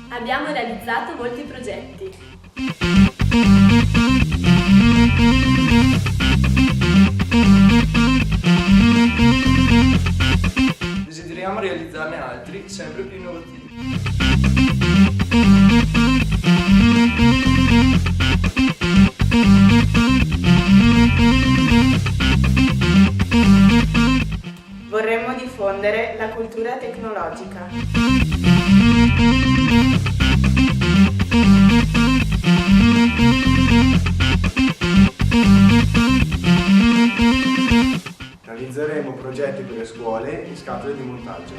Abbiamo realizzato molti progetti. Desideriamo realizzarne altri, sempre più innovativi. Vorremmo diffondere la cultura tecnologica. Realizzeremo progetti per le scuole in scatole di montaggio.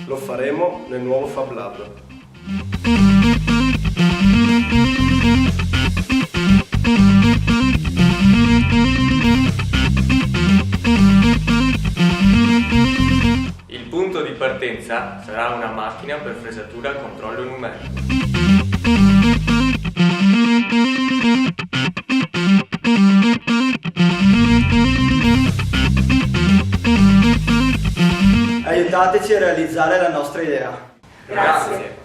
Lo faremo nel nuovo Fab Lab. Il punto di partenza sarà una macchina per fresatura a controllo numerico. Aiutateci a realizzare la nostra idea. Grazie.